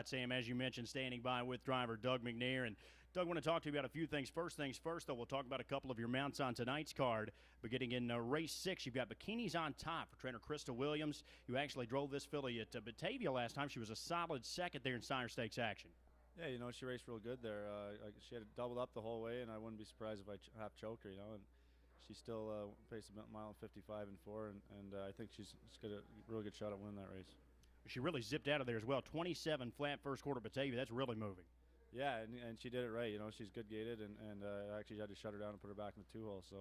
Sam, as you mentioned, standing by with driver Doug McNair. And Doug, I want to talk to you about a few things. First things first, though, we'll talk about a couple of your mounts on tonight's card. Beginning in race 6, you've got Bikinis on Top for trainer Krista Williams. You actually drove this filly at Batavia last time. She was a solid second there in Sire Stakes action. Yeah, she raced real good there. She had it doubled up the whole way, and I wouldn't be surprised if I half choked her, And she still paced a mile 55 and 4, and I think she's got a real good shot at winning that race. She really zipped out of there as well. 27 flat first quarter Batavia. That's really moving. Yeah, and she did it right. She's good gated, and I actually had to shut her down and put her back in the 2-hole. So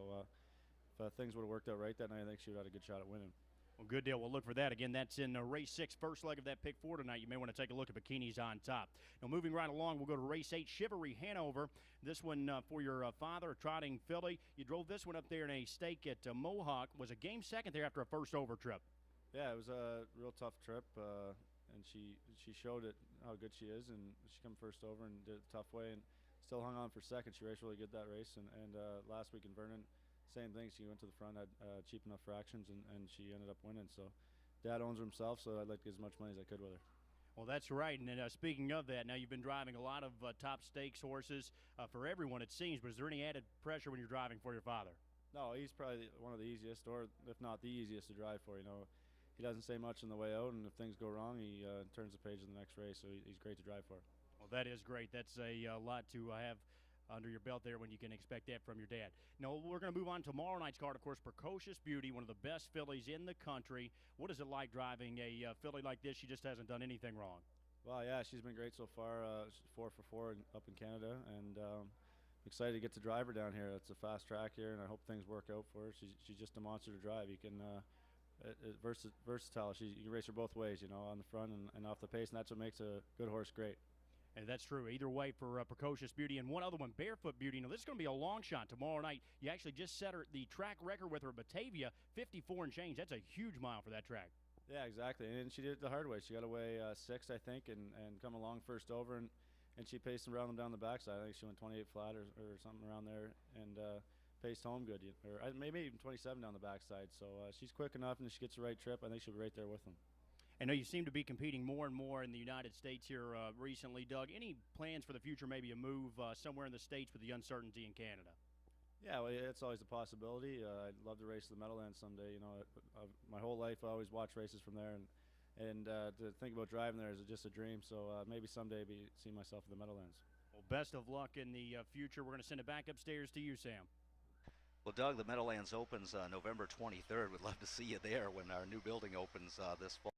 if things would have worked out right that night, I think she would have had a good shot at winning. Well, good deal. We'll look for that. Again, that's in race 6, first leg of that pick 4 tonight. You may want to take a look at Bikinis on Top. Now, moving right along, we'll go to race 8, Chivalry Hanover. This one for your father, a trotting filly. You drove this one up there in a stake at Mohawk. Was a game second there after a first over trip. Yeah, it was a real tough trip, and she showed it how good she is, and she came first over and did it the tough way, and still hung on for second. She raced really good that race, and last week in Vernon, same thing. She went to the front, had cheap enough fractions, and she ended up winning. So Dad owns her himself, so I'd like to get as much money as I could with her. Well, that's right. And speaking of that, now you've been driving a lot of top stakes horses for everyone, it seems, but is there any added pressure when you're driving for your father? No, he's probably one of the easiest, or if not the easiest to drive for. He doesn't say much on the way out, and if things go wrong, he turns the page in the next race, so he's great to drive for. Well, that is great. That's a lot to have under your belt there when you can expect that from your dad. Now, we're going to move on to tomorrow night's card. Of course, Precocious Beauty, one of the best fillies in the country. What is it like driving a filly like this? She just hasn't done anything wrong. Well, yeah, she's been great so far. She's 4 for 4 up in Canada, and excited to get to drive her down here. It's a fast track here, and I hope things work out for her. She's just a monster to drive. You can versatile. You can race her both ways, on the front and off the pace, and that's what makes a good horse great. And that's true. Either way for Precocious Beauty. And one other one, Barefoot Beauty. Now, this is going to be a long shot tomorrow night. You actually just set the track record with her at Batavia, 54 and change. That's a huge mile for that track. Yeah, exactly. And she did it the hard way. She got away 6, I think, and come along first over, and she paced around them down the backside. I think she went 28 flat or something around there, and paced home good, or maybe even 27 down the backside. So she's quick enough, and if she gets the right trip, I think she'll be right there with them. I know you seem to be competing more and more in the United States here recently, Doug. Any plans for the future, maybe a move somewhere in the States with the uncertainty in Canada? Yeah, well, it's always a possibility. I'd love to race the Meadowlands someday. My whole life I always watch races from there, and to think about driving there is just a dream. So maybe someday see myself in the Meadowlands. Well, best of luck in the future. We're going to send it back upstairs to you, Sam. Well, Doug, the Meadowlands opens November 23rd. We'd love to see you there when our new building opens this fall.